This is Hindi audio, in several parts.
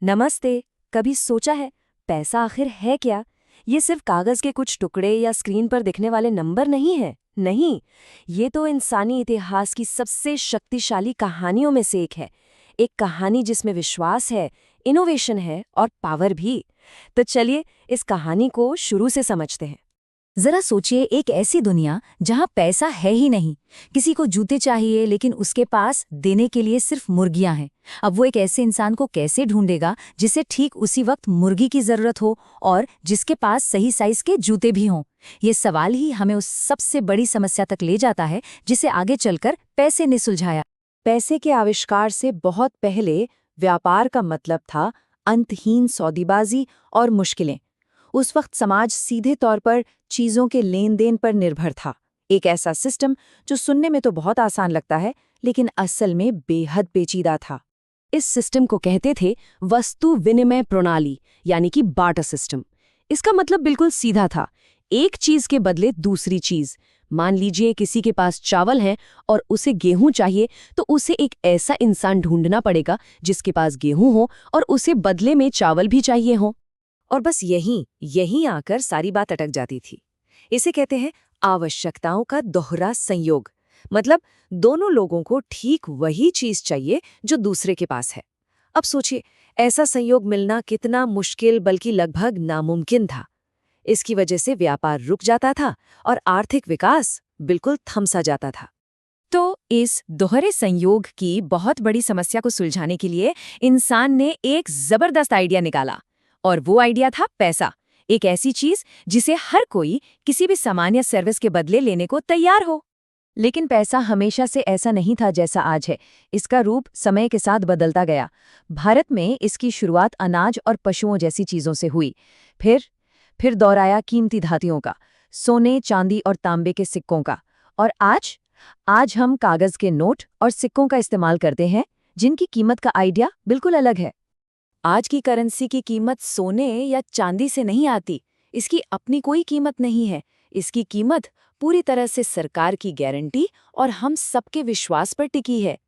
नमस्ते। कभी सोचा है पैसा आखिर है क्या? ये सिर्फ कागज के कुछ टुकड़े या स्क्रीन पर दिखने वाले नंबर नहीं है। नहीं, ये तो इंसानी इतिहास की सबसे शक्तिशाली कहानियों में से एक है। एक कहानी जिसमें विश्वास है, इनोवेशन है और पावर भी। तो चलिए इस कहानी को शुरू से समझते हैं। जरा सोचिए, एक ऐसी दुनिया जहां पैसा है ही नहीं। किसी को जूते चाहिए लेकिन उसके पास देने के लिए सिर्फ मुर्गियां हैं। अब वो एक ऐसे इंसान को कैसे ढूंढेगा जिसे ठीक उसी वक्त मुर्गी की जरूरत हो और जिसके पास सही साइज के जूते भी हों? ये सवाल ही हमें उस सबसे बड़ी समस्या तक ले जाता है जिसे आगे चलकर पैसे ने सुलझाया। पैसे के आविष्कार से बहुत पहले व्यापार का मतलब था अंतहीन सौदेबाजी और मुश्किलें। उस वक्त समाज सीधे तौर पर चीजों के लेन देन पर निर्भर था। एक ऐसा सिस्टम जो सुनने में तो बहुत आसान लगता है, लेकिन असल में बेहद पेचीदा था। इस सिस्टम को कहते थे वस्तु विनिमय प्रणाली, यानी कि बार्टर सिस्टम। इसका मतलब बिल्कुल सीधा था, एक चीज के बदले दूसरी चीज। मान लीजिए किसी के पास चावल है और उसे गेहूं चाहिए, तो उसे एक ऐसा इंसान ढूंढना पड़ेगा जिसके पास गेहूं हो और उसे बदले में चावल भी चाहिए हो। और बस यहीं आकर सारी बात अटक जाती थी। इसे कहते हैं आवश्यकताओं का दोहरा संयोग। मतलब दोनों लोगों को ठीक वही चीज चाहिए जो दूसरे के पास है। अब सोचिए, ऐसा संयोग मिलना कितना मुश्किल बल्कि लगभग नामुमकिन था। इसकी वजह से व्यापार रुक जाता था और आर्थिक विकास बिल्कुल थम सा जाता था। तो इस दोहरे संयोग की बहुत बड़ी समस्या को सुलझाने के लिए इंसान ने एक जबरदस्त आइडिया निकाला। और वो आइडिया था पैसा। एक ऐसी चीज जिसे हर कोई किसी भी सामान या सर्विस के बदले लेने को तैयार हो। लेकिन पैसा हमेशा से ऐसा नहीं था जैसा आज है। इसका रूप समय के साथ बदलता गया। भारत में इसकी शुरुआत अनाज और पशुओं जैसी चीजों से हुई। फिर दौर आया कीमती धातुओं का, सोने, चांदी और तांबे के सिक्कों का। और आज हम कागज के नोट और सिक्कों का इस्तेमाल करते हैं, जिनकी कीमत का आइडिया बिल्कुल अलग है। आज की करेंसी की कीमत सोने या चांदी से नहीं आती। इसकी अपनी कोई कीमत नहीं है। इसकी कीमत पूरी तरह से सरकार की गारंटी और हम सबके विश्वास पर टिकी है।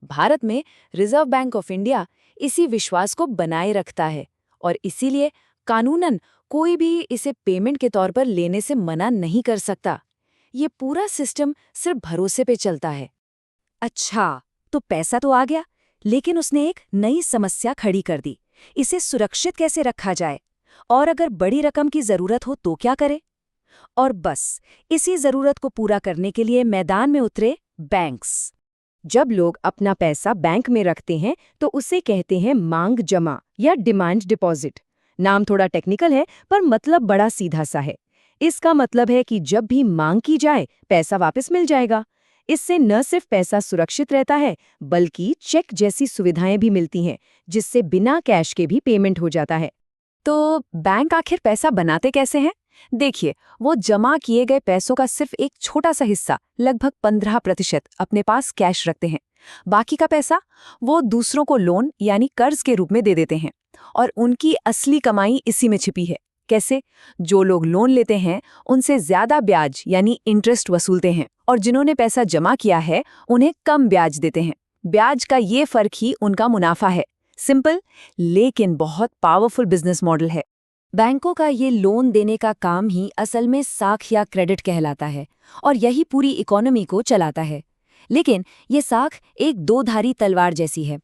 भारत में रिजर्व बैंक ऑफ इंडिया इसी विश्वास को बनाए रखता है और इसीलिए कानूनन कोई भी इसे पेमेंट के तौर पर लेने से मना नहीं कर सकता। ये पूरा सिस्टम सिर्फ भरोसे पे चलता है। अच्छा, तो पैसा तो आ गया, लेकिन उसने एक नई समस्या खड़ी कर दी। इसे सुरक्षित कैसे रखा जाए? और अगर बड़ी रकम की जरूरत हो तो क्या करे? और बस इसी जरूरत को पूरा करने के लिए मैदान में उतरे बैंक्स। जब लोग अपना पैसा बैंक में रखते हैं तो उसे कहते हैं मांग जमा या डिमांड डिपॉजिट। नाम थोड़ा टेक्निकल है पर मतलब बड़ा सीधा सा है। इसका मतलब है कि जब भी मांग की जाए पैसा वापस मिल जाएगा। इससे न सिर्फ पैसा सुरक्षित रहता है, बल्कि चेक जैसी सुविधाएं भी मिलती हैं, जिससे बिना कैश के भी पेमेंट हो जाता है। तो बैंक आखिर पैसा बनाते कैसे हैं? देखिए, वो जमा किए गए पैसों का सिर्फ एक छोटा सा हिस्सा, लगभग 15% अपने पास कैश रखते हैं। बाकी का पैसा वो दूसरों को लोन यानी कर्ज के रूप में दे देते हैं। और उनकी असली कमाई इसी में छिपी है। कैसे? जो लोग लोन लेते हैं उनसे ज्यादा ब्याज यानी इंटरेस्ट वसूलते हैं, और जिन्होंने पैसा जमा किया है उन्हें कम ब्याज देते हैं। ब्याज का ये फर्क ही उनका मुनाफा है। सिंपल लेकिन बहुत पावरफुल बिजनेस मॉडल है। बैंकों का ये लोन देने का काम ही असल में साख या क्रेडिट कहलाता है, और यही पूरी इकोनॉमी को चलाता है। लेकिन ये साख एक दो-धारी तलवार जैसी है।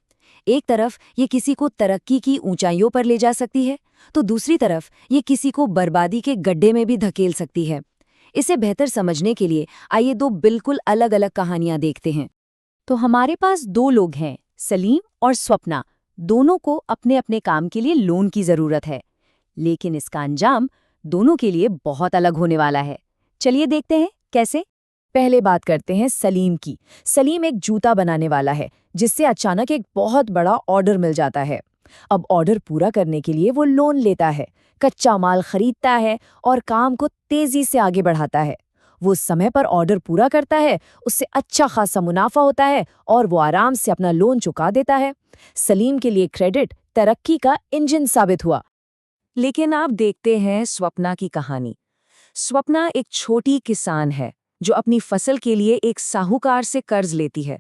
एक तरफ ये किसी को तरक्की की ऊंचाइयों पर ले जा सकती है, तो दूसरी तरफ ये किसी को बर्बादी के गड्ढे में भी धकेल सकती है। इसे बेहतर समझने के लिए आइए दो बिल्कुल अलग-अलग कहानियां देखते हैं। तो हमारे पास दो लोग हैं, सलीम और स्वप्ना। दोनों को अपने अपने काम के लिए लोन की जरूरत है, लेकिन इसका अंजाम दोनों के लिए बहुत अलग होने वाला है। चलिए देखते हैं कैसे। पहले बात करते हैं सलीम की। सलीम एक जूता बनाने वाला है, जिससे अचानक एक बहुत बड़ा ऑर्डर मिल जाता है। अब ऑर्डर पूरा करने के लिए वो लोन लेता है, कच्चा माल खरीदता है और काम को तेजी से आगे बढ़ाता है। वो समय पर ऑर्डर पूरा करता है, उससे अच्छा खासा मुनाफा होता है और वो आराम से अपना लोन चुका देता है। सलीम के लिए क्रेडिट तरक्की का इंजन साबित हुआ। लेकिन आप देखते हैं स्वप्ना की कहानी। स्वप्ना एक छोटी किसान है जो अपनी फसल के लिए एक साहूकार से कर्ज लेती है।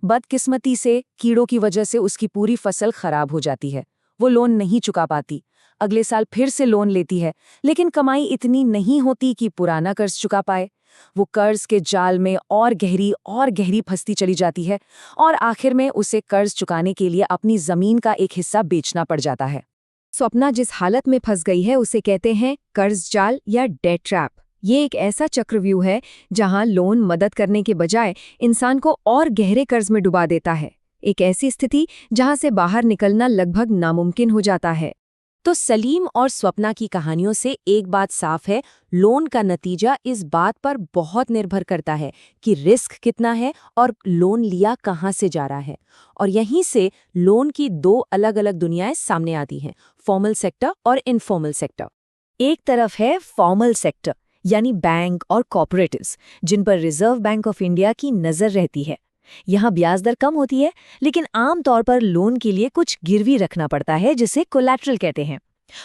बदकिस्मती से कीड़ों की वजह से उसकी पूरी फसल खराब हो जाती है। वो लोन नहीं चुका पाती। अगले साल फिर से लोन लेती है, लेकिन कमाई इतनी नहीं होती कि पुराना कर्ज चुका पाए। वो कर्ज के जाल में और गहरी फंसती चली जाती है और आखिर में उसे कर्ज चुकाने के लिए अपनी जमीन का एक हिस्सा बेचना पड़ जाता है। स्वप्ना जिस हालत में फंस गई है उसे कहते हैं कर्ज जाल या डेट ट्रैप। ये एक ऐसा चक्रव्यूह है जहां लोन मदद करने के बजाय इंसान को और गहरे कर्ज में डुबा देता है। एक ऐसी स्थिति जहां से बाहर निकलना लगभग नामुमकिन हो जाता है। तो सलीम और स्वप्ना की कहानियों से एक बात साफ है, लोन का नतीजा इस बात पर बहुत निर्भर करता है कि रिस्क कितना है और लोन लिया कहाँ से जा रहा है। और यहीं से लोन की दो अलग अलग दुनियाएं सामने आती हैं, फॉर्मल सेक्टर और इनफॉर्मल सेक्टर। एक तरफ है फॉर्मल सेक्टर, यानी बैंक और कॉर्पोरेटिव्स, जिन पर रिजर्व बैंक ऑफ इंडिया की नज़र रहती है। यहाँ ब्याज दर कम होती है, लेकिन आम तौर पर लोन के लिए कुछ गिरवी रखना पड़ता है, जिसे कोलैटरल कहते हैं।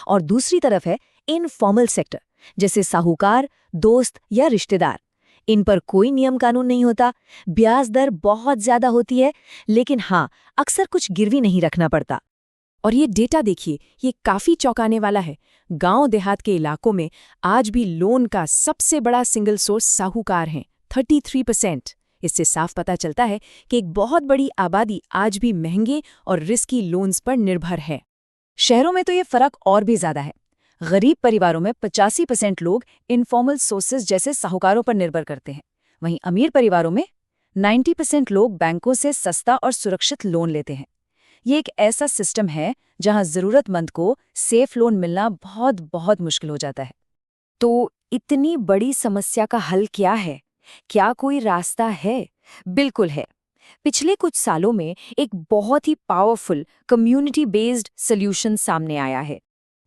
और दूसरी तरफ है इनफॉर्मल सेक्टर, जैसे साहूकार, दोस्त या रिश्तेदार। इन पर कोई नियम कानून नहीं होता, ब्याज दर बहुत ज्यादा होती है, लेकिन हाँ, अक्सर कुछ गिरवी नहीं रखना पड़ता। और ये डेटा देखिए, ये काफी चौंकाने वाला है। गांव देहात के इलाकों में आज भी लोन का सबसे बड़ा सिंगल सोर्स साहूकार हैं, 33%। इससे साफ पता चलता है कि एक बहुत बड़ी आबादी आज भी महंगे और रिस्की लोन्स पर निर्भर है। शहरों में तो ये फर्क और भी ज्यादा है। गरीब परिवारों में 85% लोग इनफॉर्मल सोर्सेज जैसे साहूकारों पर निर्भर करते हैं। वहीं अमीर परिवारों में 90% लोग बैंकों से सस्ता और सुरक्षित लोन लेते हैं। ये एक ऐसा सिस्टम है जहां जरूरतमंद को सेफ लोन मिलना बहुत बहुत मुश्किल हो जाता है। तो इतनी बड़ी समस्या का हल क्या है? क्या कोई रास्ता है? बिल्कुल है। पिछले कुछ सालों में एक बहुत ही पावरफुल कम्युनिटी बेस्ड सॉल्यूशन सामने आया है।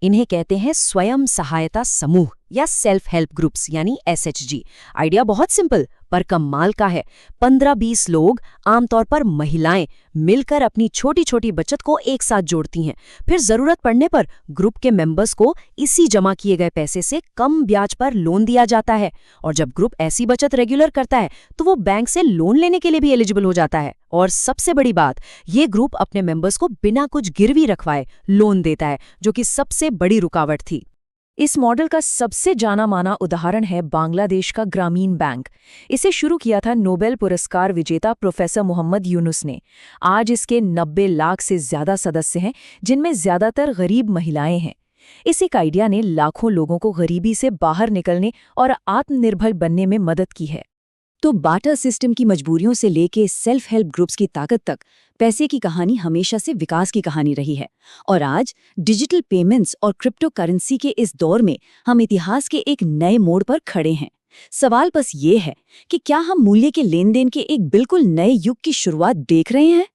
इन्हें कहते हैं स्वयं सहायता समूह या सेल्फ हेल्प ग्रुप्स, यानी SHG। आइडिया बहुत सिंपल पर कमाल का है। 15-20 लोग, आमतौर पर महिलाएं, मिलकर अपनी छोटी छोटी बचत को एक साथ जोड़ती हैं। फिर जरूरत पड़ने पर ग्रुप के मेंबर्स को इसी जमा किए गए पैसे से कम ब्याज पर लोन दिया जाता है। और जब ग्रुप ऐसी बचत रेगुलर करता है तो वो बैंक से लोन लेने के लिए भी एलिजिबल हो जाता है। और सबसे बड़ी बात, ये ग्रुप अपने मेंबर्स को बिना कुछ गिरवी रखवाए लोन देता है, जो कि सबसे बड़ी रुकावट थी। इस मॉडल का सबसे जाना माना उदाहरण है बांग्लादेश का ग्रामीण बैंक। इसे शुरू किया था नोबेल पुरस्कार विजेता प्रोफेसर मोहम्मद यूनुस ने। आज इसके 90 लाख से ज्यादा सदस्य हैं, जिनमें ज्यादातर गरीब महिलाएं हैं। इस एक आइडिया ने लाखों लोगों को गरीबी से बाहर निकलने और आत्मनिर्भर बनने में मदद की है। तो बार्टर सिस्टम की मजबूरियों से लेके सेल्फ हेल्प ग्रुप्स की ताकत तक, पैसे की कहानी हमेशा से विकास की कहानी रही है। और आज डिजिटल पेमेंट्स और क्रिप्टो करेंसी के इस दौर में हम इतिहास के एक नए मोड़ पर खड़े हैं। सवाल बस ये है कि क्या हम मूल्य के लेन देन के एक बिल्कुल नए युग की शुरुआत देख रहे हैं?